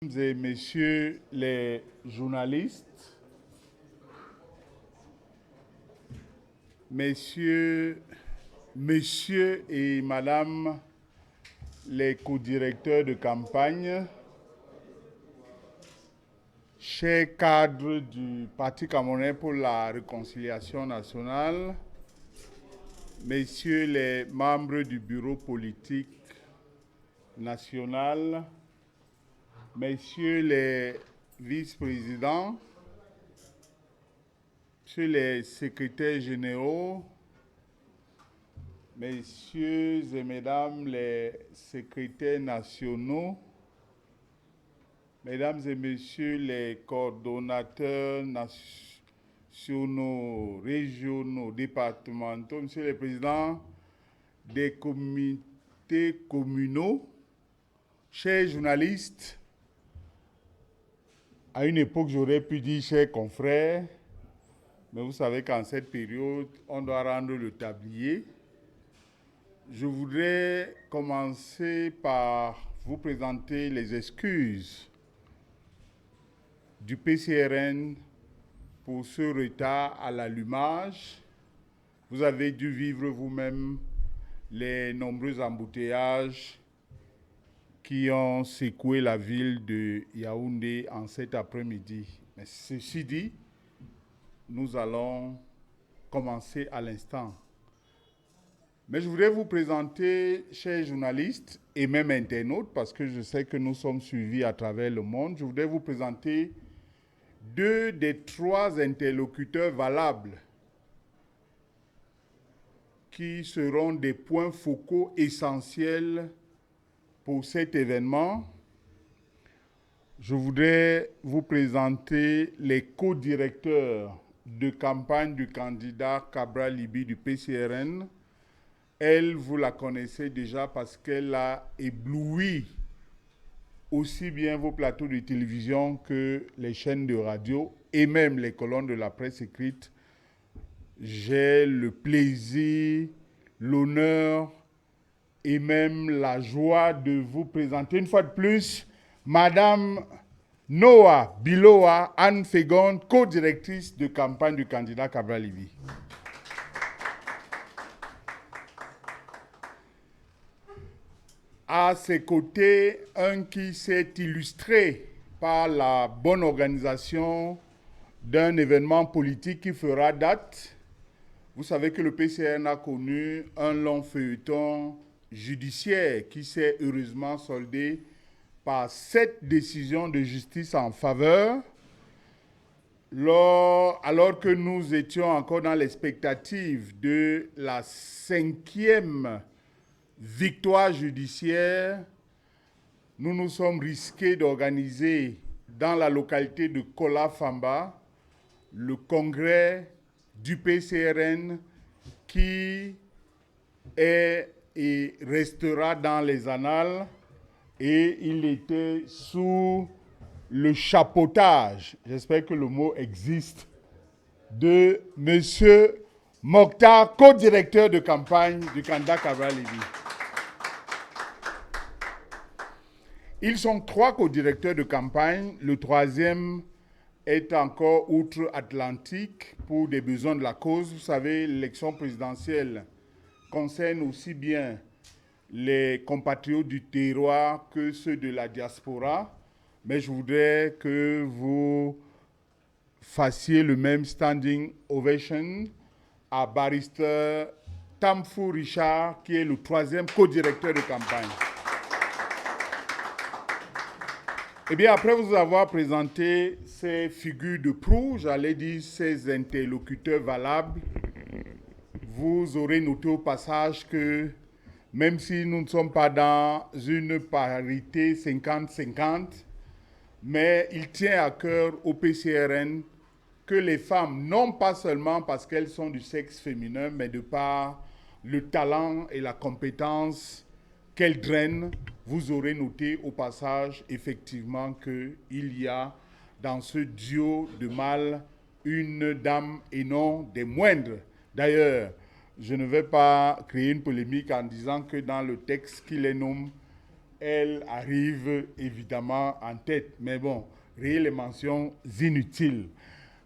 Mesdames et messieurs les journalistes, messieurs et madame les co-directeurs de campagne, chers cadres du Parti camerounais pour la réconciliation nationale, messieurs les membres du bureau politique national, messieurs les vice-présidents, messieurs les secrétaires généraux, messieurs et mesdames les secrétaires nationaux, mesdames et messieurs les coordonnateurs nationaux, régionaux, départementaux, messieurs les présidents des comités communaux, chers journalistes, à une époque j'aurais pu dire chers confrères, mais vous savez qu'en cette période, on doit rendre le tablier. Je voudrais commencer par vous présenter les excuses du PCRN pour ce retard à l'allumage. Vous avez dû vivre vous-même les nombreux embouteillages qui ont secoué la ville de Yaoundé en cet après-midi. Mais ceci dit, nous allons commencer à l'instant. Mais je voudrais vous présenter, chers journalistes et même internautes, parce que je sais que nous sommes suivis à travers le monde, je voudrais vous présenter deux des trois interlocuteurs valables qui seront des points focaux essentiels pour cet événement. Je voudrais vous présenter les co-directeurs de campagne du candidat Cabral Libby du PCRN. Elle, vous la connaissez déjà parce qu'elle a ébloui aussi bien vos plateaux de télévision que les chaînes de radio et même les colonnes de la presse écrite. J'ai le plaisir, l'honneur et même la joie de vous présenter une fois de plus Madame Noah Biloa Anne Fegonde, co-directrice de campagne du candidat Cabral Libby. À ses côtés, un qui s'est illustré par la bonne organisation d'un événement politique qui fera date. Vous savez que le PCRN a connu un long feuilleton judiciaire qui s'est heureusement soldé par 7 décisions de justice en faveur. Alors que nous étions encore dans l'expectative de la 5e victoire judiciaire, nous nous sommes risqués d'organiser dans la localité de Kola-Famba le congrès du PCRN qui est et restera dans les annales, et il était sous le chapeautage, j'espère que le mot existe, de M. Mokhtar, co-directeur de campagne du candidat Cabral Libby. Ils sont 3 co-directeurs de campagne. Le 3e est encore outre-Atlantique pour des besoins de la cause. Vous savez, l'élection présidentielle concerne aussi bien les compatriotes du terroir que ceux de la diaspora. Mais je voudrais que vous fassiez le même standing ovation à barrister Tamfou Richard, qui est le 3e co-directeur de campagne. Eh bien, après vous avoir présenté ces figures de proue, j'allais dire ces interlocuteurs valables, vous aurez noté au passage que même si nous ne sommes pas dans une parité 50-50, mais il tient à cœur au PCRN que les femmes, non pas seulement parce qu'elles sont du sexe féminin, mais de par le talent et la compétence qu'elles drainent, vous aurez noté au passage effectivement qu'il y a dans ce duo de mâles une dame et non des moindres. D'ailleurs, je ne vais pas créer une polémique en disant que dans le texte qui les nomme, elle arrive évidemment en tête. Mais bon, rien les mentions inutiles.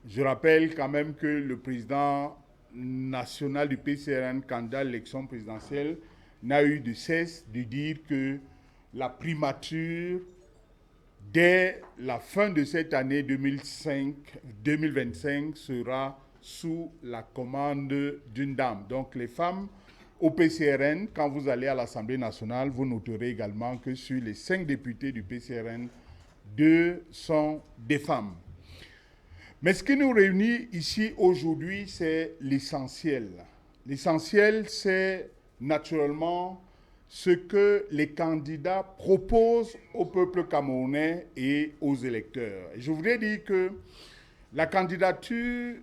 Je rappelle quand même que le président national du PCRN, candidat à l'élection présidentielle, n'a eu de cesse de dire que la primature, dès la fin de cette année 2025, sera sous la commande d'une dame. Donc les femmes au PCRN, quand vous allez à l'Assemblée nationale, vous noterez également que sur les 5 députés du PCRN, 2 sont des femmes. Mais ce qui nous réunit ici aujourd'hui, c'est l'essentiel. L'essentiel, c'est naturellement ce que les candidats proposent au peuple camerounais et aux électeurs. Je voudrais dire que la candidature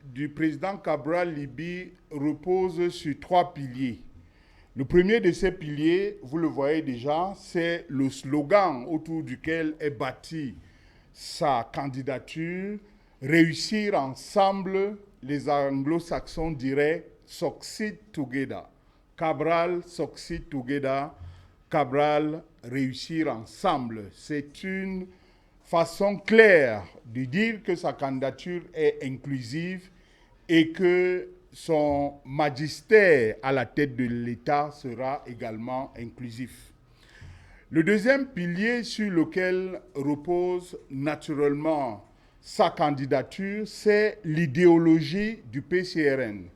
du président Cabral Liby repose sur 3 piliers. Le premier de ces piliers, vous le voyez déjà, c'est le slogan autour duquel est bâtie sa candidature. Réussir ensemble, les anglo-saxons diraient succeed together. Cabral, succeed together. Cabral, réussir ensemble. C'est une façon claire de dire que sa candidature est inclusive et que son magistère à la tête de l'État sera également inclusif. Le deuxième pilier sur lequel repose naturellement sa candidature, c'est l'idéologie du PCRN.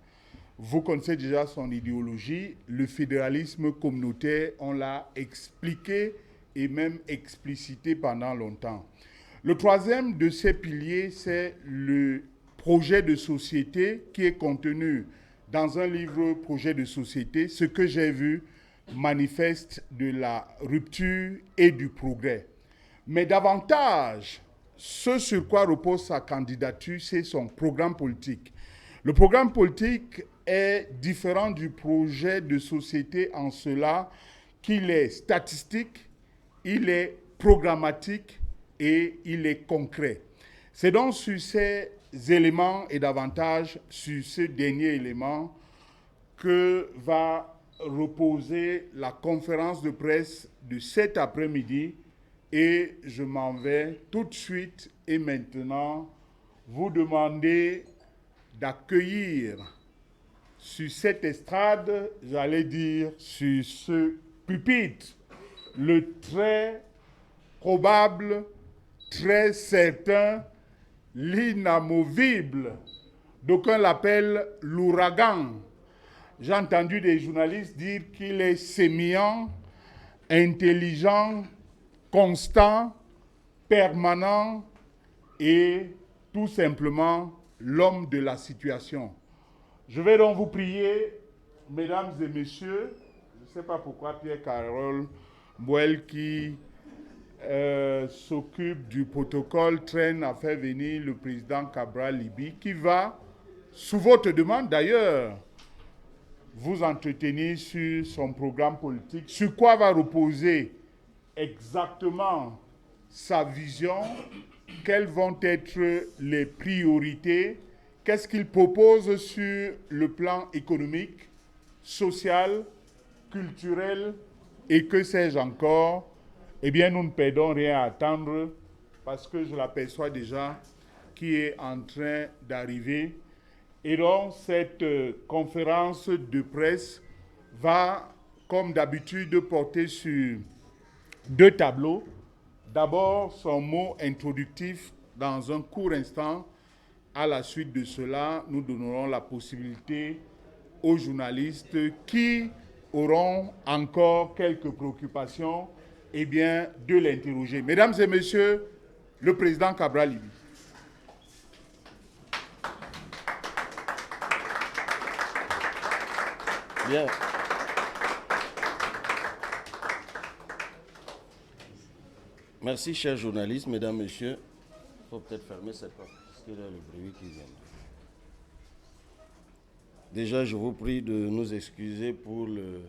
Vous connaissez déjà son idéologie, le fédéralisme communautaire, on l'a expliqué et même explicité pendant longtemps. Le troisième de ces piliers, c'est le projet de société qui est contenu dans un livre projet de société, ce que j'ai vu manifeste de la rupture et du progrès. Mais davantage, ce sur quoi repose sa candidature, c'est son programme politique. Le programme politique est différent du projet de société en cela qu'il est statistique, il est programmatique et il est concret. C'est donc sur ces éléments et davantage sur ce dernier élément que va reposer la conférence de presse de cet après-midi. Et je m'en vais tout de suite et maintenant vous demander d'accueillir sur cette estrade, j'allais dire sur ce pupitre, le très probable, très certain, l'inamovible. D'aucuns l'appellent l'ouragan. J'ai entendu des journalistes dire qu'il est sémillant, intelligent, constant, permanent et tout simplement l'homme de la situation. Je vais donc vous prier, mesdames et messieurs, je ne sais pas pourquoi Pierre-Carole Mouel qui s'occupe du protocole traîne à faire venir le président Cabral Liby qui va, sous votre demande d'ailleurs, vous entretenir sur son programme politique, sur quoi va reposer exactement sa vision, quelles vont être les priorités, qu'est-ce qu'il propose sur le plan économique, social, culturel et que sais-je encore. Eh bien, nous ne perdons rien à attendre parce que je l'aperçois déjà qui est en train d'arriver. Et donc, cette conférence de presse va, comme d'habitude, porter sur 2 tableaux. D'abord, son mot introductif dans un court instant. À la suite de cela, nous donnerons la possibilité aux journalistes qui auront encore quelques préoccupations, eh bien, de l'interroger. Mesdames et messieurs, le président Cabral Liby. Bien. Merci, chers journalistes, mesdames, messieurs. Il faut peut-être fermer cette porte, parce qu'il y a le bruit qui vient. Déjà, je vous prie de nous excuser pour le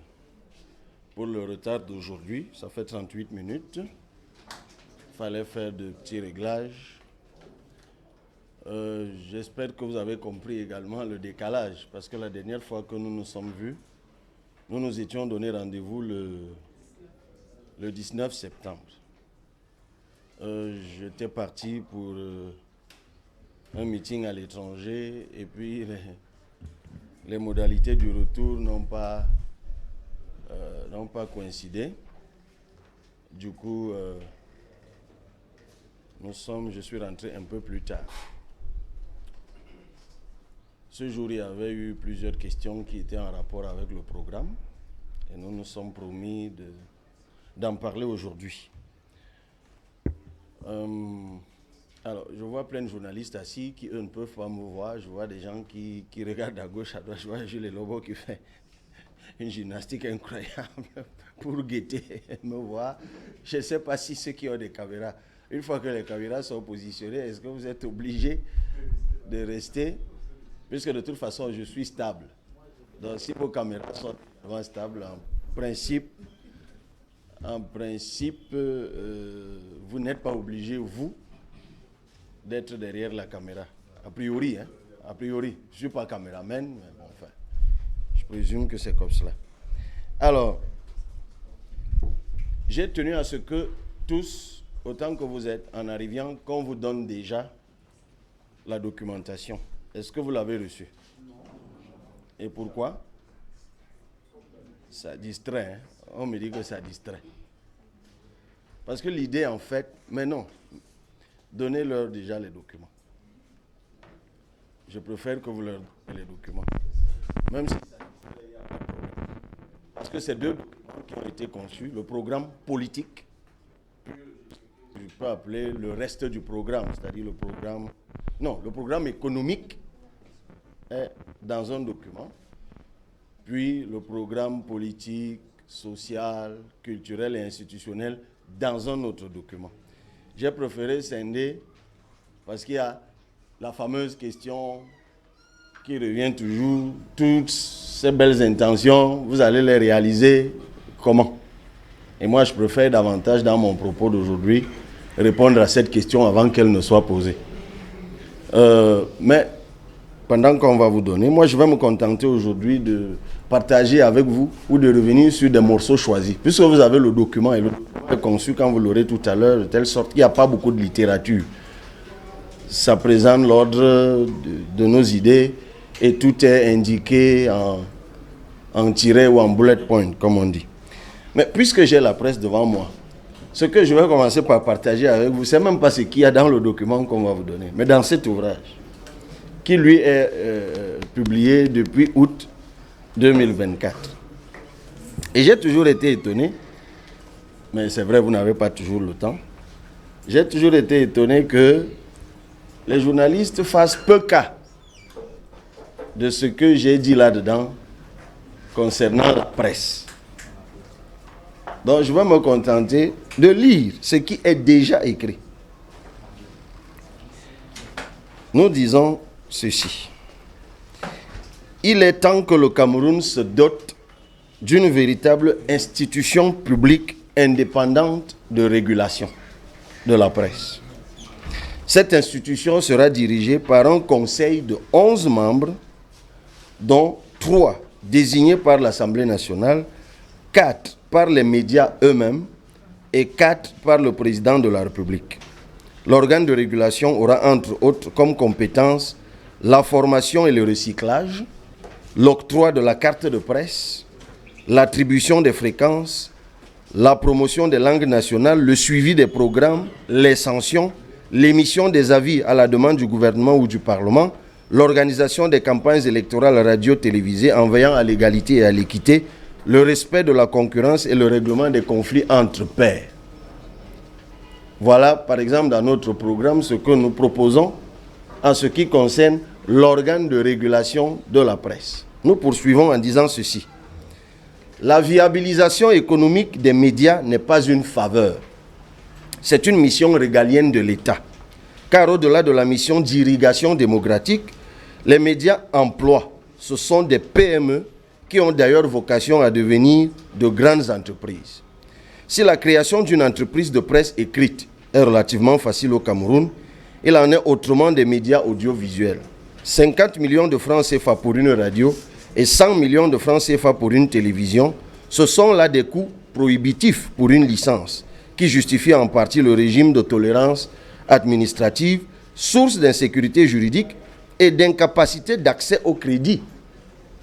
retard d'aujourd'hui. Ça fait 38 minutes. Il fallait faire de petits réglages. J'espère que vous avez compris également le décalage, parce que la dernière fois que nous nous sommes vus, nous nous étions donné rendez-vous le 19 septembre. J'étais parti pour un meeting à l'étranger et puis les modalités du retour n'ont pas coïncidé. Du coup, je suis rentré un peu plus tard. Ce jour, il y avait eu plusieurs questions qui étaient en rapport avec le programme et nous nous sommes promis d'en parler aujourd'hui. Alors, je vois plein de journalistes assis qui, eux, ne peuvent pas me voir. Je vois des gens qui regardent à gauche, à droite. Je vois Jules Lobo qui fait une gymnastique incroyable pour guetter me voir. Je ne sais pas si ceux qui ont des caméras, une fois que les caméras sont positionnées, est-ce que vous êtes obligés de rester? Puisque de toute façon, je suis stable. Donc, si vos caméras sont vraiment stables, en principe, vous n'êtes pas obligé, vous, d'être derrière la caméra. A priori, hein? A priori. Je ne suis pas caméraman, mais bon, enfin, je présume que c'est comme cela. Alors, j'ai tenu à ce que tous, autant que vous êtes, en arrivant, qu'on vous donne déjà la documentation. Est-ce que vous l'avez reçue? Non. Et pourquoi? Ça distrait, hein? On me dit que ça distrait. Parce que l'idée, en fait, mais non, donnez-leur déjà les documents. Je préfère que vous leur donnez les documents. Même si ça distrait, il n'y a pas de problème. Parce que ces deux documents qui ont été conçus, le programme politique, je peux appeler le reste du programme, c'est-à-dire le programme économique est dans un document, puis le programme politique, social, culturel et institutionnel dans un autre document. J'ai préféré scinder parce qu'il y a la fameuse question qui revient toujours, toutes ces belles intentions, vous allez les réaliser comment? Et moi, je préfère davantage dans mon propos d'aujourd'hui répondre à cette question avant qu'elle ne soit posée. Mais pendant qu'on va vous donner, moi je vais me contenter aujourd'hui de partager avec vous ou de revenir sur des morceaux choisis. Puisque vous avez le document et le document est conçu quand vous l'aurez tout à l'heure, de telle sorte qu'il n'y a pas beaucoup de littérature. Ça présente l'ordre de nos idées et tout est indiqué en tiret ou en bullet point, comme on dit. Mais puisque j'ai la presse devant moi, ce que je vais commencer par partager avec vous, c'est même pas ce qu'il y a dans le document qu'on va vous donner, mais dans cet ouvrage, qui lui est publié depuis août 2024. Et j'ai toujours été étonné, mais c'est vrai, vous n'avez pas toujours le temps, j'ai toujours été étonné que les journalistes fassent peu cas de ce que j'ai dit là-dedans concernant la presse. Donc je vais me contenter de lire ce qui est déjà écrit. Nous disons ceci. Il est temps que le Cameroun se dote d'une véritable institution publique indépendante de régulation de la presse. Cette institution sera dirigée par un conseil de 11 membres, dont 3 désignés par l'Assemblée nationale, 4 par les médias eux-mêmes et 4 par le président de la République. L'organe de régulation aura entre autres comme compétence la formation et le recyclage, l'octroi de la carte de presse, l'attribution des fréquences, la promotion des langues nationales, le suivi des programmes, les sanctions, l'émission des avis à la demande du gouvernement ou du Parlement, l'organisation des campagnes électorales radio-télévisées en veillant à l'égalité et à l'équité, le respect de la concurrence et le règlement des conflits entre pairs. Voilà, par exemple, dans notre programme, ce que nous proposons en ce qui concerne l'organe de régulation de la presse. Nous poursuivons en disant ceci. La viabilisation économique des médias n'est pas une faveur. C'est une mission régalienne de l'État. Car au-delà de la mission d'irrigation démocratique, les médias emploient. Ce sont des PME qui ont d'ailleurs vocation à devenir de grandes entreprises. Si la création d'une entreprise de presse écrite est relativement facile au Cameroun, il en est autrement des médias audiovisuels. 50 millions de francs CFA pour une radio et 100 millions de francs CFA pour une télévision, ce sont là des coûts prohibitif pour une licence, qui justifie en partie le régime de tolérance administrative, source d'insécurité juridique et d'incapacité d'accès au crédit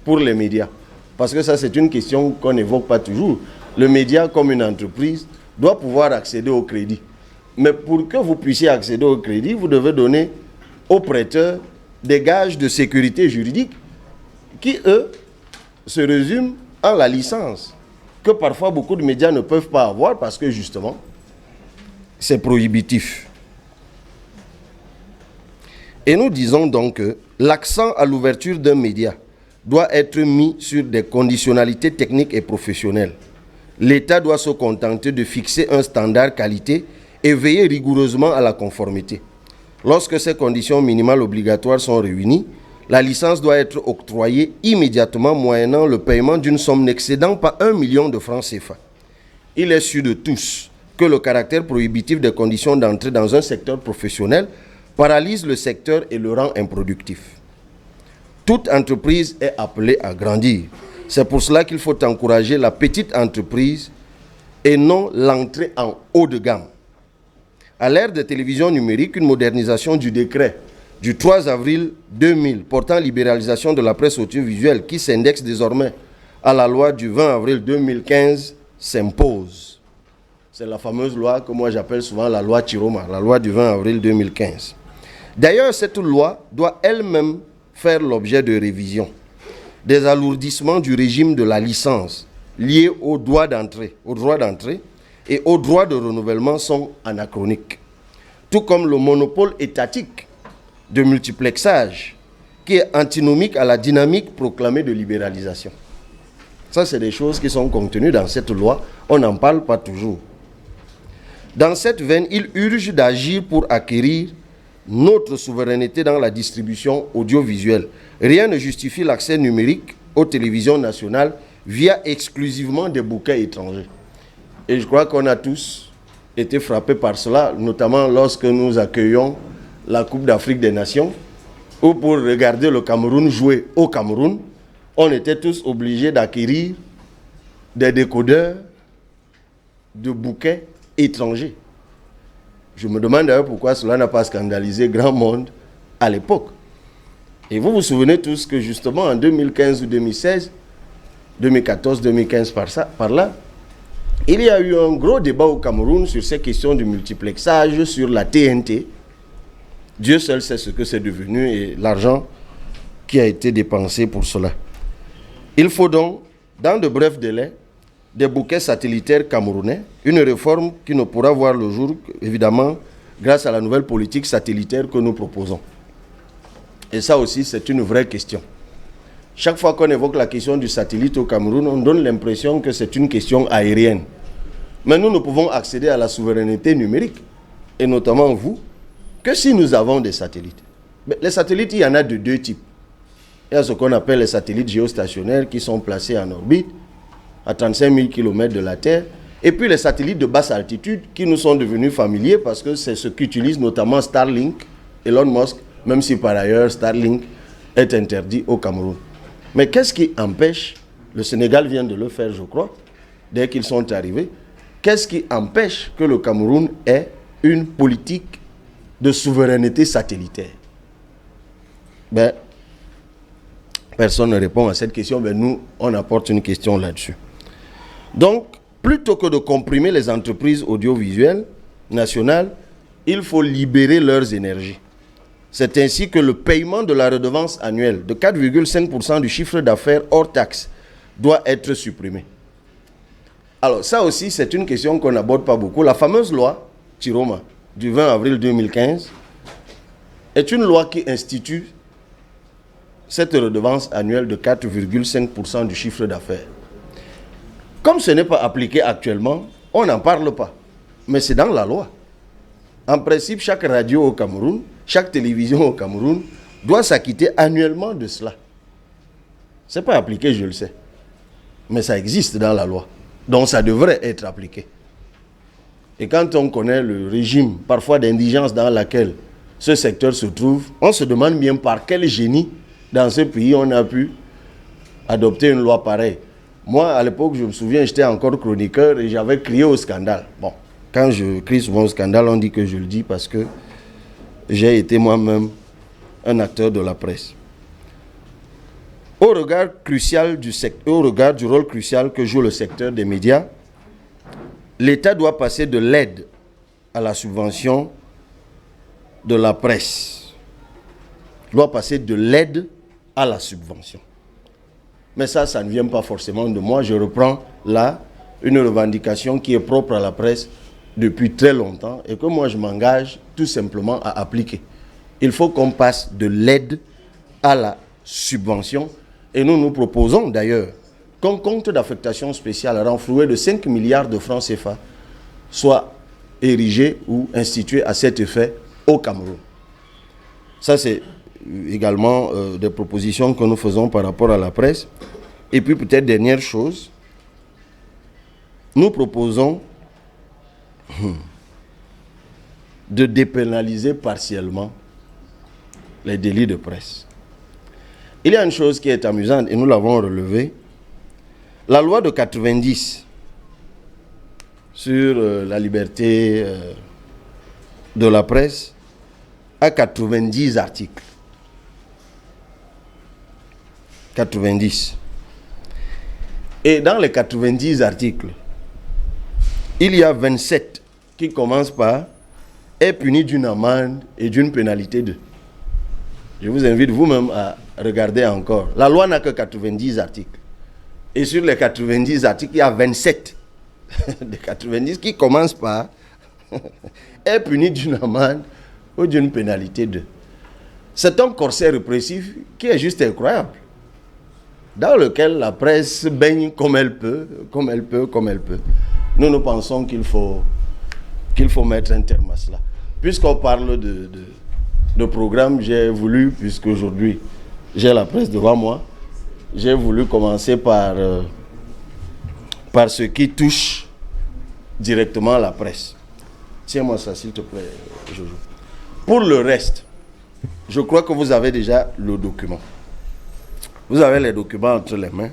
pour les médias. Parce que ça, c'est une question qu'on n'évoque pas toujours. Le média, comme une entreprise, doit pouvoir accéder au crédit. Mais pour que vous puissiez accéder au crédit, vous devez donner aux prêteurs des gages de sécurité juridique qui, eux, se résument en la licence, que parfois beaucoup de médias ne peuvent pas avoir parce que justement, c'est prohibitif. Et nous disons donc que l'accent à l'ouverture d'un média doit être mis sur des conditionnalités techniques et professionnelles. L'État doit se contenter de fixer un standard qualité et veiller rigoureusement à la conformité. Lorsque ces conditions minimales obligatoires sont réunies, la licence doit être octroyée immédiatement moyennant le paiement d'une somme n'excédant pas 1 million de francs CFA. Il est sûr de tous que le caractère prohibitif des conditions d'entrée dans un secteur professionnel paralyse le secteur et le rend improductif. Toute entreprise est appelée à grandir. C'est pour cela qu'il faut encourager la petite entreprise et non l'entrée en haut de gamme. À l'ère des télévisions numériques, une modernisation du décret du 3 avril 2000 portant libéralisation de la presse audiovisuelle qui s'indexe désormais à la loi du 20 avril 2015 s'impose. C'est la fameuse loi que moi j'appelle souvent la loi Chiroma, la loi du 20 avril 2015. D'ailleurs, cette loi doit elle-même faire l'objet de révision. Des alourdissements du régime de la licence liés au droit d'entrée et au droit de renouvellement sont anachroniques. Tout comme le monopole étatique de multiplexage qui est antinomique à la dynamique proclamée de libéralisation. Ça, c'est des choses qui sont contenues dans cette loi. On n'en parle pas toujours. Dans cette veine, il urge d'agir pour acquérir notre souveraineté dans la distribution audiovisuelle. Rien ne justifie l'accès numérique aux télévisions nationales via exclusivement des bouquets étrangers. Et je crois qu'on a tous été frappés par cela, notamment lorsque nous accueillons la Coupe d'Afrique des Nations, où pour regarder le Cameroun jouer au Cameroun, on était tous obligés d'acquérir des décodeurs de bouquets étrangers. Je me demande d'ailleurs pourquoi cela n'a pas scandalisé grand monde à l'époque. Et vous vous souvenez tous que justement en 2015 ou 2016, 2014, 2015 par là, il y a eu un gros débat au Cameroun sur ces questions du multiplexage, sur la TNT. Dieu seul sait ce que c'est devenu et l'argent qui a été dépensé pour cela. Il faut donc, dans de brefs délais, des bouquets satellitaires camerounais, une réforme qui ne pourra voir le jour, évidemment, grâce à la nouvelle politique satellitaire que nous proposons. Et ça aussi, c'est une vraie question. Chaque fois qu'on évoque la question du satellite au Cameroun, on donne l'impression que c'est une question aérienne. Mais nous ne pouvons accéder à la souveraineté numérique, et notamment vous, que si nous avons des satellites. Mais les satellites, il y en a de deux types. Il y a ce qu'on appelle les satellites géostationnaires qui sont placés en orbite à 35 000 km de la Terre. Et puis les satellites de basse altitude qui nous sont devenus familiers parce que c'est ce qu'utilise notamment Starlink, Elon Musk, même si par ailleurs Starlink est interdit au Cameroun. Mais qu'est-ce qui empêche, le Sénégal vient de le faire je crois, dès qu'ils sont arrivés, qu'est-ce qui empêche que le Cameroun ait une politique de souveraineté satellitaire? Ben, personne ne répond à cette question, mais nous, on apporte une question là-dessus. Donc, plutôt que de comprimer les entreprises audiovisuelles nationales, il faut libérer leurs énergies. C'est ainsi que le paiement de la redevance annuelle de 4,5% du chiffre d'affaires hors taxe doit être supprimé. Alors, ça aussi, c'est une question qu'on n'aborde pas beaucoup. La fameuse loi Chiroma du 20 avril 2015 est une loi qui institue cette redevance annuelle de 4,5% du chiffre d'affaires. Comme ce n'est pas appliqué actuellement, on n'en parle pas. Mais c'est dans la loi. En principe, chaque radio au Cameroun, chaque télévision au Cameroun doit s'acquitter annuellement de cela. Ce n'est pas appliqué, je le sais. Mais ça existe dans la loi. Donc ça devrait être appliqué. Et quand on connaît le régime, parfois d'indigence dans lequel ce secteur se trouve, on se demande bien par quel génie dans ce pays on a pu adopter une loi pareille. Moi, à l'époque, je me souviens, j'étais encore chroniqueur et j'avais crié au scandale. Bon, quand je crie souvent au scandale, on dit que je le dis parce que j'ai été moi-même un acteur de la presse. Au regard du rôle crucial que joue le secteur des médias, l'État doit passer de l'aide à la subvention de la presse. Il doit passer de l'aide à la subvention. Mais ça ne vient pas forcément de moi. Je reprends là une revendication qui est propre à la presse depuis très longtemps et que moi je m'engage tout simplement à appliquer. Il faut qu'on passe de l'aide à la subvention. Et nous proposons d'ailleurs qu'un compte d'affectation spéciale renfloué de 5 milliards de francs CFA soit érigé ou institué à cet effet au Cameroun. Ça, c'est également des propositions que nous faisons par rapport à la presse. Et puis, peut-être, dernière chose, nous proposons de dépénaliser partiellement les délits de presse. Il y a une chose qui est amusante et nous l'avons relevée. La loi de 90 sur la liberté de la presse a 90 articles. 90. Et dans les 90 articles, il y a 27 qui commencent par « est puni d'une amende et d'une pénalité de ». Je vous invite vous-même à regarder encore. La loi n'a que 90 articles. Et sur les 90 articles, il y a 27 des 90 qui commencent par est puni d'une amende ou d'une pénalité de. C'est un corset répressif qui est juste incroyable, dans lequel la presse baigne comme elle peut. Nous pensons qu'il faut mettre un terme à cela. Puisqu'on parle de programme, j'ai voulu, puisque aujourd'hui j'ai la presse devant moi, j'ai voulu commencer par ce qui touche directement à la presse. Tiens-moi ça, s'il te plaît, Jojo. Pour le reste, je crois que vous avez déjà le document. Vous avez les documents entre les mains.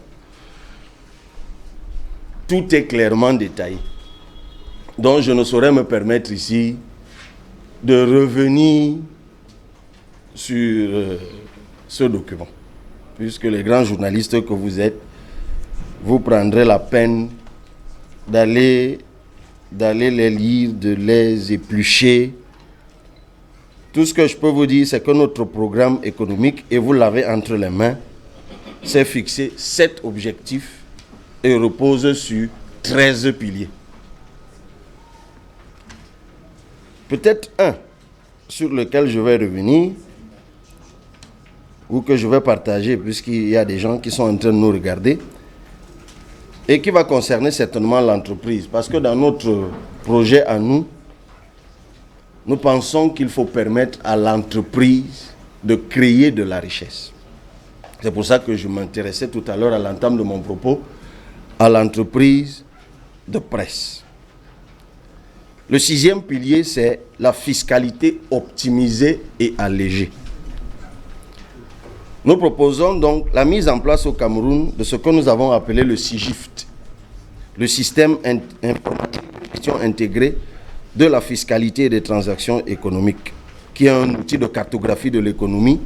Tout est clairement détaillé. Donc je ne saurais me permettre ici de revenir sur ce document. Puisque les grands journalistes que vous êtes, vous prendrez la peine d'aller les lire, de les éplucher. Tout ce que je peux vous dire, c'est que notre programme économique, et vous l'avez entre les mains, s'est fixé 7 objectifs et repose sur 13 piliers. Peut-être un sur lequel je vais revenir, ou que je vais partager, puisqu'il y a des gens qui sont en train de nous regarder, et qui va concerner certainement l'entreprise. Parce que dans notre projet à nous, nous pensons qu'il faut permettre à l'entreprise de créer de la richesse. C'est pour ça que je m'intéressais tout à l'heure à l'entame de mon propos à l'entreprise de presse. Le 6e pilier, c'est la fiscalité optimisée et allégée. Nous proposons donc la mise en place au Cameroun de ce que nous avons appelé le SIGIFT, le système informatique de gestion intégrée de la fiscalité et des transactions économiques, qui est un outil de cartographie de l'économie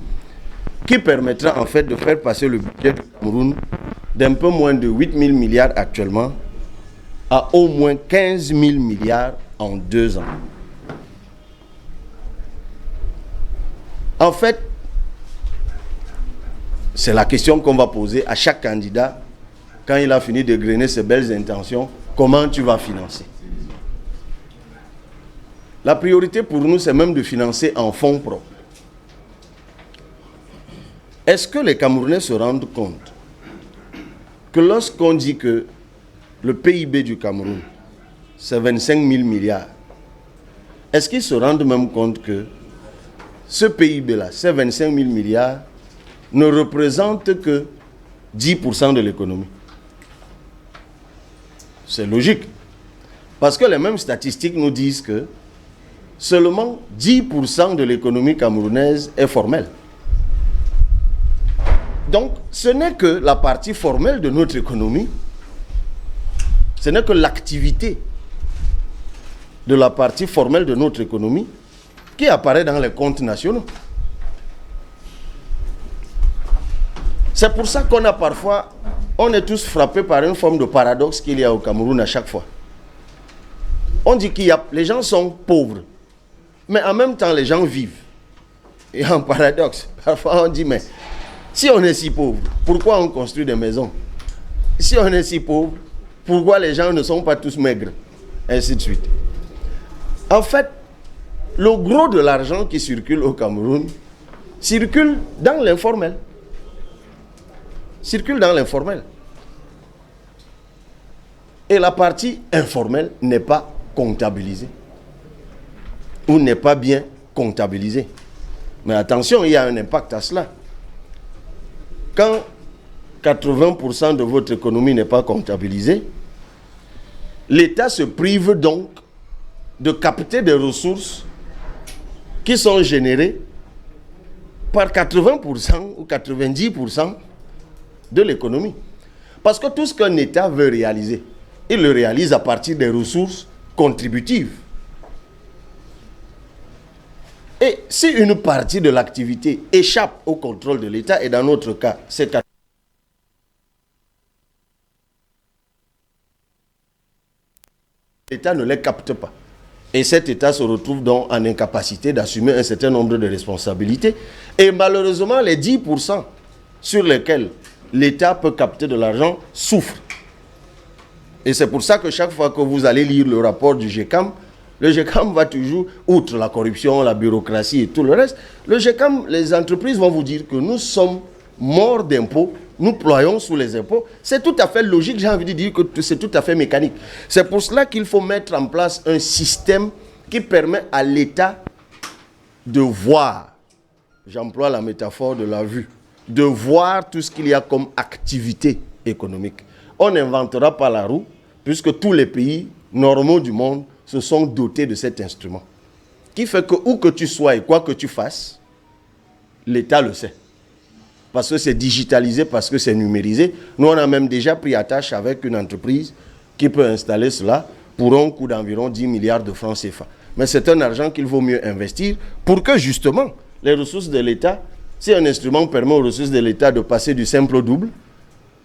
qui permettra en fait de faire passer le budget du Cameroun d'un peu moins de 8 000 milliards actuellement à au moins 15 000 milliards en 2 ans. En fait, c'est la question qu'on va poser à chaque candidat quand il a fini de grainer ses belles intentions. Comment tu vas financer? La priorité pour nous, c'est même de financer en fonds propres. Est-ce que les Camerounais se rendent compte que lorsqu'on dit que le PIB du Cameroun, c'est 25 000 milliards, est-ce qu'ils se rendent même compte que ce PIB-là, ces 25 000 milliards, ne représente que 10% de l'économie? C'est logique. Parce que les mêmes statistiques nous disent que seulement 10% de l'économie camerounaise est formelle. Donc, ce n'est que la partie formelle de notre économie Ce n'est que l'activité de la partie formelle de notre économie qui apparaît dans les comptes nationaux. C'est pour ça qu'on a parfois, on est tous frappés par une forme de paradoxe qu'il y a au Cameroun à chaque fois. On dit qu'il y a, les gens sont pauvres, mais en même temps les gens vivent. Et en paradoxe, parfois on dit, mais si on est si pauvre, pourquoi on construit des maisons? Si on est si pauvre, pourquoi les gens ne sont pas tous maigres? Ainsi de suite. En fait, le gros de l'argent qui circule au Cameroun circule dans l'informel. Circule dans l'informel. Et la partie informelle n'est pas comptabilisée. Ou n'est pas bien comptabilisée. Mais attention, il y a un impact à cela. Quand 80% de votre économie n'est pas comptabilisée, l'État se prive donc de capter des ressources qui sont générées par 80% ou 90% de l'économie. Parce que tout ce qu'un État veut réaliser, il le réalise à partir des ressources contributives. Et si une partie de l'activité échappe au contrôle de l'État, et dans notre cas, c'est que l'État ne les capte pas. Et cet État se retrouve donc en incapacité d'assumer un certain nombre de responsabilités. Et malheureusement, les 10% sur lesquels l'État peut capter de l'argent souffrent. Et c'est pour ça que chaque fois que vous allez lire le rapport du GECAM, le GECAM va toujours, outre la corruption, la bureaucratie et tout le reste, le GECAM, les entreprises vont vous dire que nous sommes morts d'impôts, nous ployons sous les impôts. C'est tout à fait logique, j'ai envie de dire que c'est tout à fait mécanique. C'est pour cela qu'il faut mettre en place un système qui permet à l'État de voir, j'emploie la métaphore de la vue, de voir tout ce qu'il y a comme activité économique. On n'inventera pas la roue, puisque tous les pays normaux du monde se sont dotés de cet instrument. Qui fait que où que tu sois et quoi que tu fasses, l'État le sait. Parce que c'est digitalisé, parce que c'est numérisé. Nous, on a même déjà pris attache avec une entreprise qui peut installer cela pour un coût d'environ 10 milliards de francs CFA. Mais c'est un argent qu'il vaut mieux investir pour que justement les ressources de l'État, si un instrument permet aux ressources de l'État de passer du simple au double,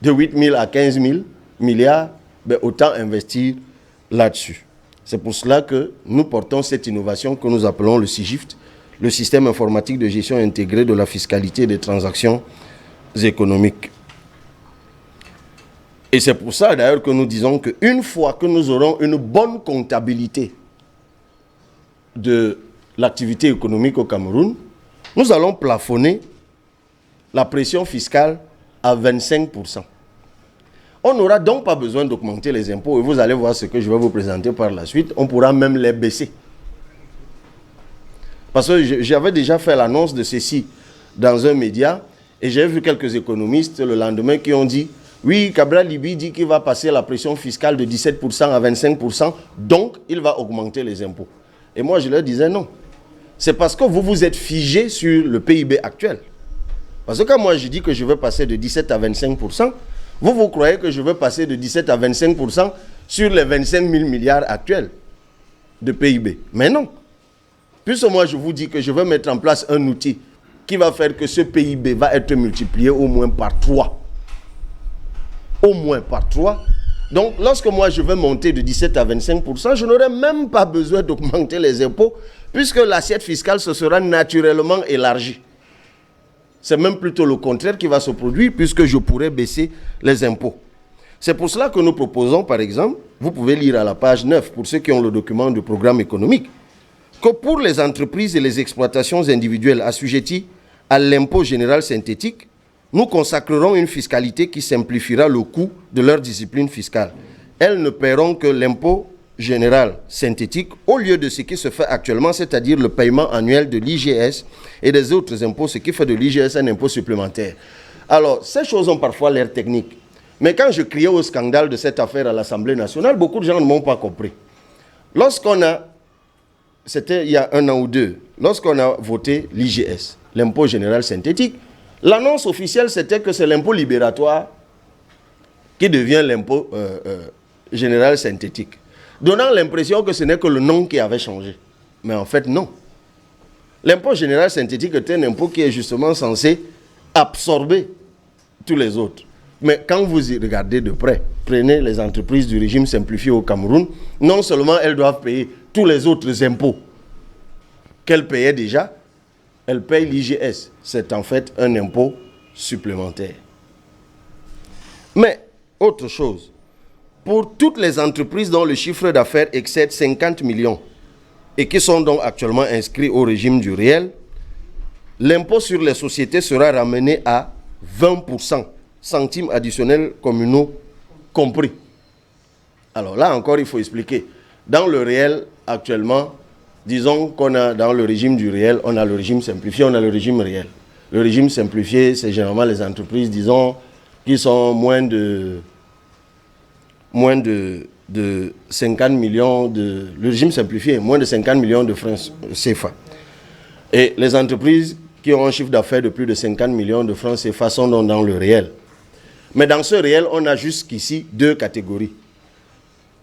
de 8 000 à 15 000 milliards, ben autant investir là-dessus. C'est pour cela que nous portons cette innovation que nous appelons le SIGIFT, le système informatique de gestion intégrée de la fiscalité et des transactions économiques. Et c'est pour ça d'ailleurs que nous disons qu'une fois que nous aurons une bonne comptabilité de l'activité économique au Cameroun, nous allons plafonner la pression fiscale à 25%. On n'aura donc pas besoin d'augmenter les impôts et vous allez voir ce que je vais vous présenter par la suite. On pourra même les baisser. Parce que j'avais déjà fait l'annonce de ceci dans un média et j'ai vu quelques économistes le lendemain qui ont dit « Oui, Cabral Libi dit qu'il va passer la pression fiscale de 17% à 25%, donc il va augmenter les impôts. » Et moi je leur disais non. C'est parce que vous vous êtes figé sur le PIB actuel. Parce que quand moi je dis que je veux passer de 17 à 25%, vous croyez que je veux passer de 17 à 25% sur les 25 000 milliards actuels de PIB. Mais non. Puisque moi je vous dis que je veux mettre en place un outil qui va faire que ce PIB va être multiplié au moins par 3. Au moins par 3. Donc lorsque moi je veux monter de 17 à 25%, je n'aurai même pas besoin d'augmenter les impôts puisque l'assiette fiscale se sera naturellement élargie. C'est même plutôt le contraire qui va se produire puisque je pourrais baisser les impôts. C'est pour cela que nous proposons, par exemple, vous pouvez lire à la page 9 pour ceux qui ont le document du programme économique, que pour les entreprises et les exploitations individuelles assujetties à l'impôt général synthétique, nous consacrerons une fiscalité qui simplifiera le coût de leur discipline fiscale. Elles ne paieront que l'impôt général synthétique au lieu de ce qui se fait actuellement, c'est-à-dire le paiement annuel de l'IGS et des autres impôts, ce qui fait de l'IGS un impôt supplémentaire. Alors, ces choses ont parfois l'air techniques. Mais quand je criais au scandale de cette affaire à l'Assemblée nationale, beaucoup de gens ne m'ont pas compris. Lorsqu'on a, c'était il y a 1 an ou 2, lorsqu'on a voté l'IGS, l'impôt général synthétique, l'annonce officielle c'était que c'est l'impôt libératoire qui devient l'impôt général synthétique, donnant l'impression que ce n'est que le nom qui avait changé. Mais en fait, non. L'impôt général synthétique est un impôt qui est justement censé absorber tous les autres. Mais quand vous y regardez de près, prenez les entreprises du régime simplifié au Cameroun, non seulement elles doivent payer tous les autres impôts qu'elles payaient déjà, elles payent l'IGS. C'est en fait un impôt supplémentaire. Mais, autre chose, pour toutes les entreprises dont le chiffre d'affaires excède 50 millions et qui sont donc actuellement inscrits au régime du réel, l'impôt sur les sociétés sera ramené à 20%, centimes additionnels communaux compris. Alors là encore, il faut expliquer. Dans le réel, actuellement, disons qu'on a dans le régime du réel, on a le régime simplifié, on a le régime réel. Le régime simplifié, c'est généralement les entreprises, disons, qui sont moins de 50 millions de... Le régime simplifié, moins de 50 millions de francs CFA. Et les entreprises qui ont un chiffre d'affaires de plus de 50 millions de francs CFA sont donc dans le réel. Mais dans ce réel, on a jusqu'ici deux catégories.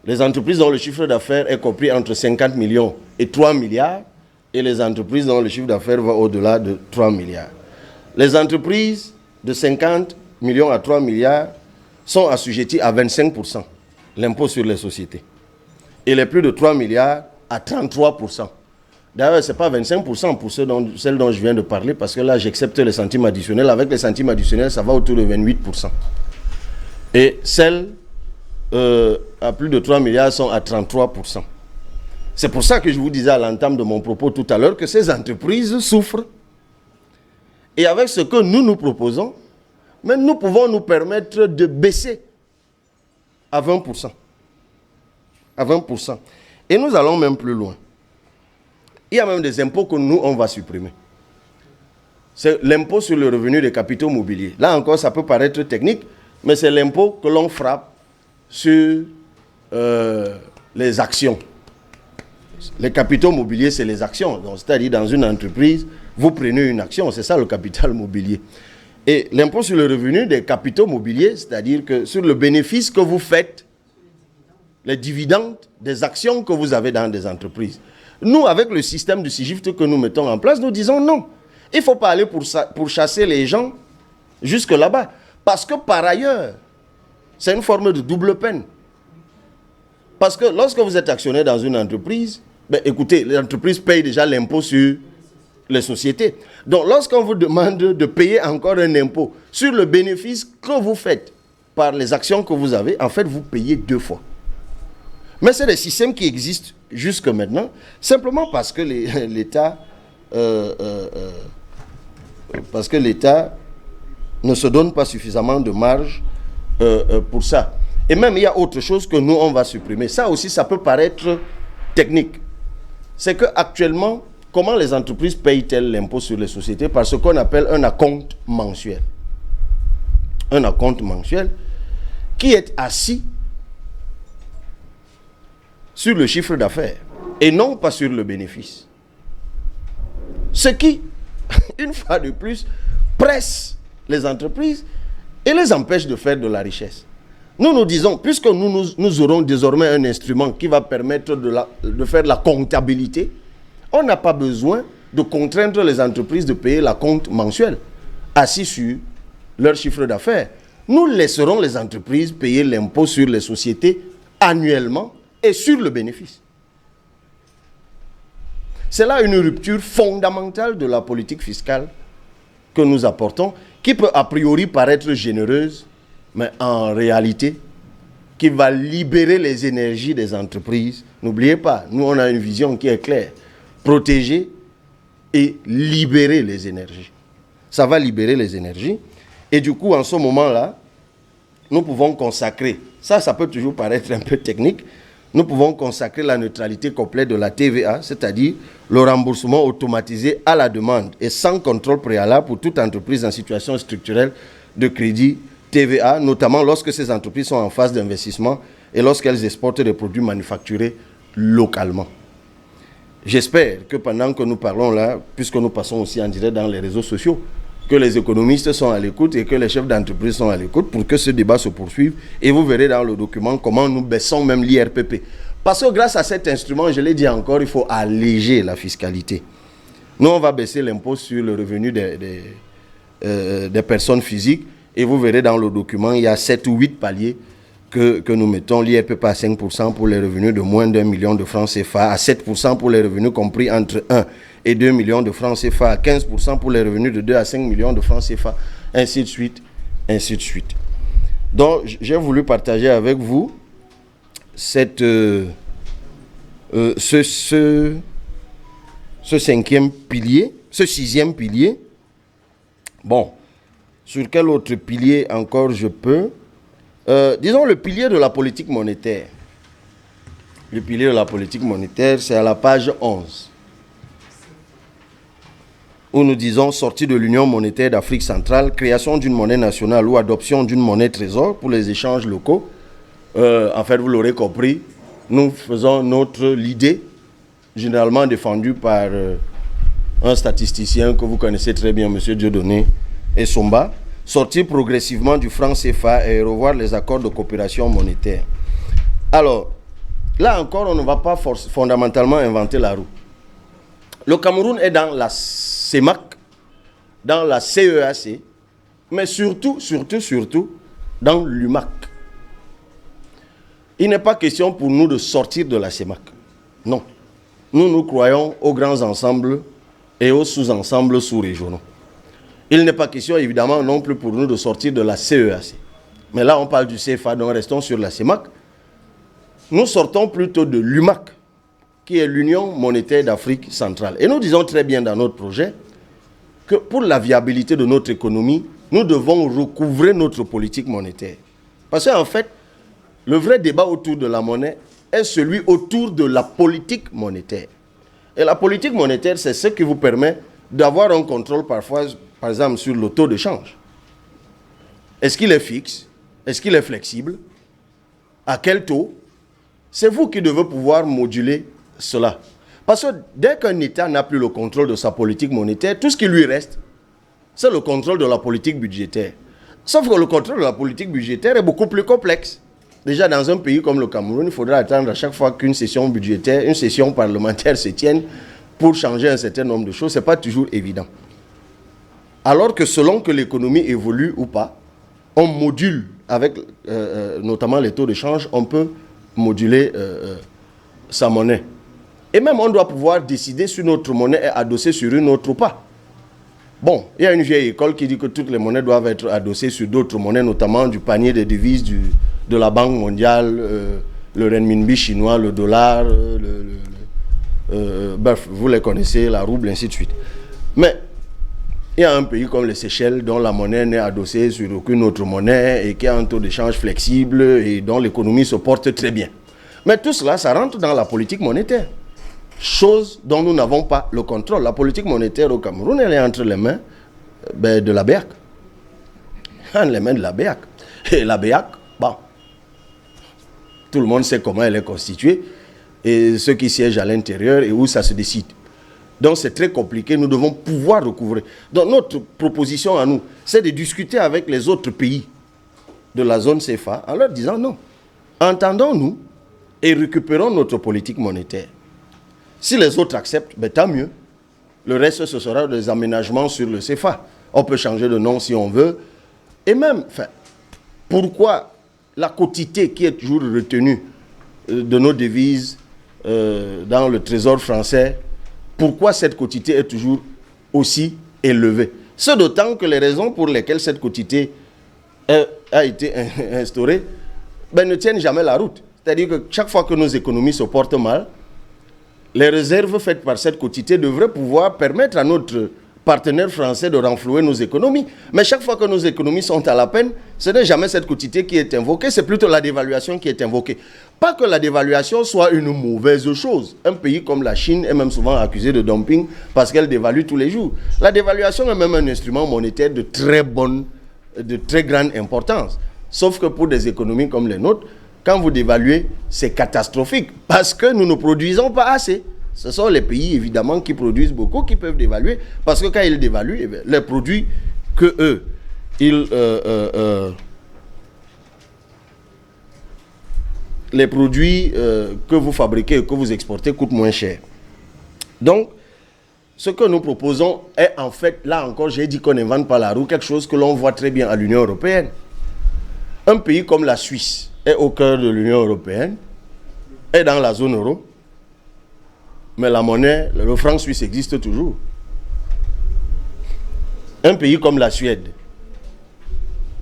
Les entreprises dont le chiffre d'affaires est compris entre 50 millions et 3 milliards, et les entreprises dont le chiffre d'affaires va au-delà de 3 milliards. Les entreprises de 50 millions à 3 milliards sont assujetties à 25%, l'impôt sur les sociétés. Et les plus de 3 milliards à 33%. D'ailleurs, ce n'est pas 25% pour celles dont je viens de parler, parce que là, j'accepte les centimes additionnels. Avec les centimes additionnels, ça va autour de 28%. Et celles à plus de 3 milliards sont à 33%. C'est pour ça que je vous disais à l'entame de mon propos tout à l'heure que ces entreprises souffrent. Et avec ce que nous proposons, mais nous pouvons nous permettre de baisser à 20%. À 20%. Et nous allons même plus loin. Il y a même des impôts que nous, on va supprimer. C'est l'impôt sur le revenu des capitaux mobiliers. Là encore, ça peut paraître technique, mais c'est l'impôt que l'on frappe sur les actions. Les capitaux mobiliers, c'est les actions. C'est-à-dire, dans une entreprise, vous prenez une action, c'est ça le capital mobilier. Et l'impôt sur le revenu des capitaux mobiliers, c'est-à-dire que sur le bénéfice que vous faites, les dividendes des actions que vous avez dans des entreprises. Nous, avec le système du SIGIFT que nous mettons en place, nous disons non. Il ne faut pas aller pour chasser les gens jusque là-bas. Parce que par ailleurs, c'est une forme de double peine. Parce que lorsque vous êtes actionnaire dans une entreprise, ben écoutez, l'entreprise paye déjà l'impôt sur les sociétés. Donc lorsqu'on vous demande de payer encore un impôt sur le bénéfice que vous faites par les actions que vous avez, en fait, vous payez deux fois. Mais c'est des systèmes qui existent jusque maintenant, simplement parce que l'État ne se donne pas suffisamment de marge pour ça. Et même, il y a autre chose que nous, on va supprimer. Ça aussi, ça peut paraître technique. C'est qu'actuellement, comment les entreprises payent-elles l'impôt sur les sociétés? Par ce qu'on appelle un acompte mensuel. Un acompte mensuel qui est assis sur le chiffre d'affaires et non pas sur le bénéfice. Ce qui, une fois de plus, presse les entreprises et les empêche de faire de la richesse. Nous disons, puisque nous aurons désormais un instrument qui va permettre de faire la comptabilité, on n'a pas besoin de contraindre les entreprises de payer la compte mensuelle assis sur leur chiffre d'affaires. Nous laisserons les entreprises payer l'impôt sur les sociétés annuellement et sur le bénéfice. C'est là une rupture fondamentale de la politique fiscale que nous apportons, qui peut a priori paraître généreuse, mais en réalité, qui va libérer les énergies des entreprises. N'oubliez pas, nous on a une vision qui est claire. Protéger et libérer les énergies. Ça va libérer les énergies. Et du coup, en ce moment-là, nous pouvons consacrer, ça peut toujours paraître un peu technique, nous pouvons consacrer la neutralité complète de la TVA, c'est-à-dire le remboursement automatisé à la demande et sans contrôle préalable pour toute entreprise en situation structurelle de crédit TVA, notamment lorsque ces entreprises sont en phase d'investissement et lorsqu'elles exportent des produits manufacturés localement. J'espère que pendant que nous parlons là, puisque nous passons aussi en direct dans les réseaux sociaux, que les économistes sont à l'écoute et que les chefs d'entreprise sont à l'écoute pour que ce débat se poursuive. Et vous verrez dans le document comment nous baissons même l'IRPP. Parce que grâce à cet instrument, je l'ai dit encore, il faut alléger la fiscalité. Nous, on va baisser l'impôt sur le revenu des personnes physiques. Et vous verrez dans le document, il y a 7 ou 8 paliers que nous mettons. L'IRPP à 5% pour les revenus de moins d'1 million de francs CFA, à 7% pour les revenus compris entre 1 et 2 millions de francs CFA, à 15% pour les revenus de 2 à 5 millions de francs CFA, ainsi de suite, ainsi de suite. Donc, j'ai voulu partager avec vous ce cinquième pilier, ce sixième pilier. Bon, sur quel autre pilier encore je peux disons le pilier de la politique monétaire. Le pilier de la politique monétaire, c'est à la page 11. Où nous disons sortie de l'Union monétaire d'Afrique centrale, création d'une monnaie nationale ou adoption d'une monnaie trésor pour les échanges locaux. En fait, vous l'aurez compris, nous faisons l'idée, généralement défendue par un statisticien que vous connaissez très bien, M. Dieudonné Essomba, sortir progressivement du franc CFA et revoir les accords de coopération monétaire. Alors, là encore, on ne va pas fondamentalement inventer la roue. Le Cameroun est dans la CEMAC, dans la CEAC, mais surtout dans l'UMAC. Il n'est pas question pour nous de sortir de la CEMAC. Non. Nous croyons aux grands ensembles et aux sous-ensembles sous-régionaux. Il n'est pas question, évidemment, non plus pour nous de sortir de la CEAC. Mais là, on parle du CFA, donc restons sur la CEMAC. Nous sortons plutôt de l'UMAC, qui est l'Union monétaire d'Afrique centrale. Et nous disons très bien dans notre projet que pour la viabilité de notre économie, nous devons recouvrer notre politique monétaire. Parce qu'en fait, le vrai débat autour de la monnaie est celui autour de la politique monétaire. Et la politique monétaire, c'est ce qui vous permet d'avoir un contrôle parfois, par exemple, sur le taux de change. Est-ce qu'il est fixe? Est-ce qu'il est flexible? À quel taux? C'est vous qui devez pouvoir moduler cela. Parce que dès qu'un État n'a plus le contrôle de sa politique monétaire, tout ce qui lui reste, c'est le contrôle de la politique budgétaire. Sauf que le contrôle de la politique budgétaire est beaucoup plus complexe. Déjà, dans un pays comme le Cameroun, il faudra attendre à chaque fois qu'une session budgétaire, une session parlementaire se tienne pour changer un certain nombre de choses. Ce n'est pas toujours évident. Alors que selon que l'économie évolue ou pas, on module avec notamment les taux de change, on peut moduler sa monnaie. Et même on doit pouvoir décider si notre monnaie est adossée sur une autre ou pas. Bon, il y a une vieille école qui dit que toutes les monnaies doivent être adossées sur d'autres monnaies, notamment du panier de devises de la Banque mondiale, le renminbi chinois, le dollar, bref, vous les connaissez, la rouble, ainsi de suite. Mais il y a un pays comme les Seychelles dont la monnaie n'est adossée sur aucune autre monnaie et qui a un taux d'échange flexible et dont l'économie se porte très bien. Mais tout cela, ça rentre dans la politique monétaire. Chose dont nous n'avons pas le contrôle. La politique monétaire au Cameroun, elle est entre les mains de la BEAC. Entre les mains de la BEAC. Et la BEAC, bon, tout le monde sait comment elle est constituée et ceux qui siègent à l'intérieur et où ça se décide. Donc c'est très compliqué, nous devons pouvoir recouvrer. Donc notre proposition à nous, c'est de discuter avec les autres pays de la zone CFA en leur disant non, entendons-nous et récupérons notre politique monétaire. Si les autres acceptent, ben, tant mieux. Le reste, ce sera des aménagements sur le CFA. On peut changer de nom si on veut. Et même, enfin, pourquoi la quotité qui est toujours retenue de nos devises dans le trésor français, pourquoi cette quotité est toujours aussi élevée? C'est d'autant que les raisons pour lesquelles cette quotité a été instaurée ben, ne tiennent jamais la route. C'est-à-dire que chaque fois que nos économies se portent mal, les réserves faites par cette quotité devraient pouvoir permettre à notre partenaire français de renflouer nos économies. Mais chaque fois que nos économies sont à la peine, ce n'est jamais cette quotité qui est invoquée, c'est plutôt la dévaluation qui est invoquée. Pas que la dévaluation soit une mauvaise chose. Un pays comme la Chine est même souvent accusé de dumping parce qu'elle dévalue tous les jours. La dévaluation est même un instrument monétaire de très grande importance. Sauf que pour des économies comme les nôtres, quand vous dévaluez, c'est catastrophique parce que nous ne produisons pas assez. Ce sont les pays, évidemment, qui produisent beaucoup, qui peuvent dévaluer. Parce que quand ils dévaluent, les produits que eux, les produits que vous fabriquez et que vous exportez coûtent moins cher. Donc, ce que nous proposons est en fait, là encore, j'ai dit qu'on n'invente pas la roue, quelque chose que l'on voit très bien à l'Union européenne. Un pays comme la Suisse est au cœur de l'Union européenne, est dans la zone euro, mais la monnaie, le franc suisse existe toujours. Un pays comme la Suède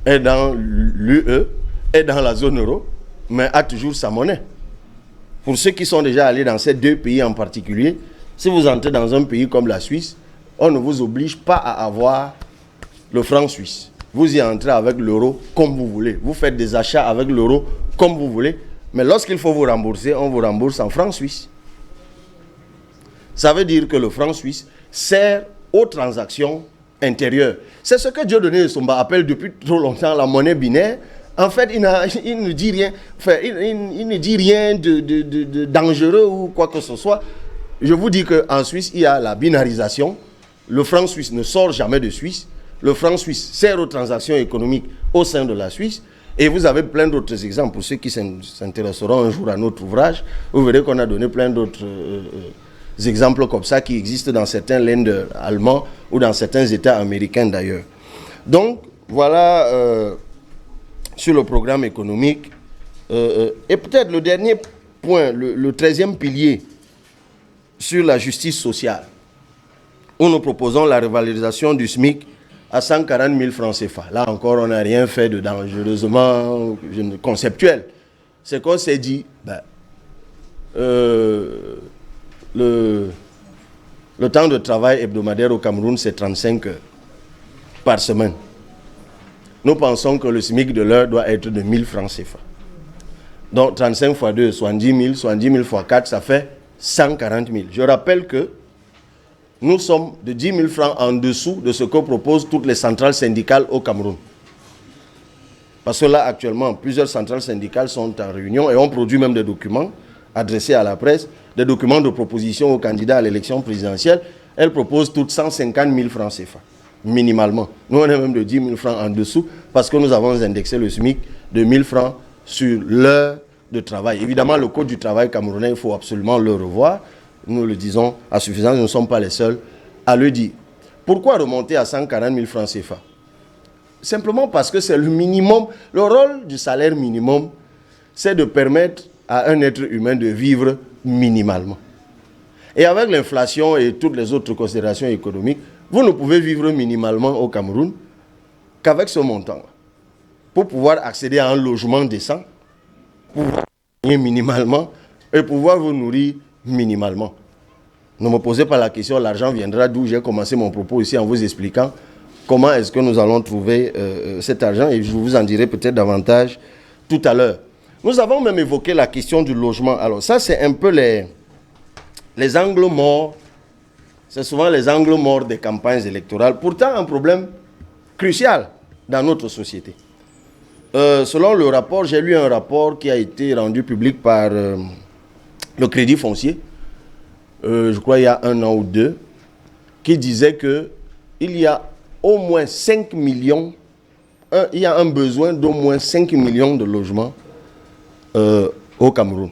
est dans l'UE, est dans la zone euro, mais a toujours sa monnaie. Pour ceux qui sont déjà allés dans ces deux pays en particulier, si vous entrez dans un pays comme la Suisse, on ne vous oblige pas à avoir le franc suisse. Vous y entrez avec l'euro comme vous voulez. Vous faites des achats avec l'euro comme vous voulez. Mais lorsqu'il faut vous rembourser, on vous rembourse en franc suisse. Ça veut dire que le franc suisse sert aux transactions intérieures. C'est ce que Dieudonné Somba appelle depuis trop longtemps la monnaie binaire. En fait, il ne dit rien, il ne dit rien de dangereux ou quoi que ce soit. Je vous dis qu'en Suisse, il y a la binarisation. Le franc suisse ne sort jamais de Suisse. Le franc suisse sert aux transactions économiques au sein de la Suisse. Et vous avez plein d'autres exemples. Pour ceux qui s'intéresseront un jour à notre ouvrage, vous verrez qu'on a donné plein d'autres exemples comme ça qui existent dans certains lands allemands ou dans certains États américains d'ailleurs. Donc, voilà sur le programme économique. Et peut-être le dernier point, le 13e pilier, sur la justice sociale, où nous proposons la revalorisation du SMIC à 140 000 francs CFA. Là encore, on n'a rien fait de dangereusement conceptuel. C'est qu'on s'est dit, le temps de travail hebdomadaire au Cameroun, c'est 35 heures par semaine. Nous pensons que le SMIC de l'heure doit être de 1000 francs CFA. Donc 35 fois 2, soit 10 000 fois 4, ça fait 140 000. Je rappelle que nous sommes de 10 000 francs en dessous de ce que proposent toutes les centrales syndicales au Cameroun. Parce que là, actuellement, plusieurs centrales syndicales sont en réunion et on produit même des documents adressés à la presse, des documents de proposition aux candidats à l'élection présidentielle. Elles proposent toutes 150 000 francs CFA, minimalement. Nous, on est même de 10 000 francs en dessous parce que nous avons indexé le SMIC de 1 000 francs sur l'heure de travail. Évidemment, le code du travail camerounais, il faut absolument le revoir. Nous le disons à suffisance, nous ne sommes pas les seuls à le dire. Pourquoi remonter à 140 000 francs CFA? Simplement parce que c'est le minimum. Le rôle du salaire minimum, c'est de permettre à un être humain de vivre minimalement. Et avec l'inflation et toutes les autres considérations économiques, vous ne pouvez vivre minimalement au Cameroun qu'avec ce montant. Pour pouvoir accéder à un logement décent, pouvoir gagner minimalement et pouvoir vous nourrir minimalement. Ne me posez pas la question, l'argent viendra d'où. J'ai commencé mon propos ici en vous expliquant comment est-ce que nous allons trouver cet argent et je vous en dirai peut-être davantage tout à l'heure. Nous avons même évoqué la question du logement. Alors ça, c'est un peu les angles morts. C'est souvent les angles morts des campagnes électorales. Pourtant, un problème crucial dans notre société. Selon le rapport, j'ai lu un rapport qui a été rendu public par le Crédit Foncier, je crois il y a 1 an ou 2, qui disait qu'il y a au moins 5 millions, il y a un besoin d'au moins 5 millions de logements au Cameroun.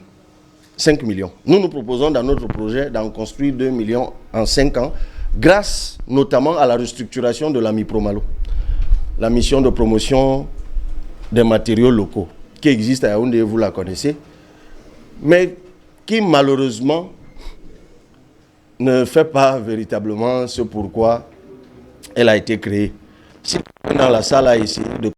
5 millions. Nous proposons dans notre projet d'en construire 2 millions en 5 ans, grâce notamment à la restructuration de la MIPROMALO, la mission de promotion des matériaux locaux, qui existe à Yaoundé, vous la connaissez, mais qui malheureusement ne fait pas véritablement ce pourquoi elle a été créée. Si dans la salle a essayé de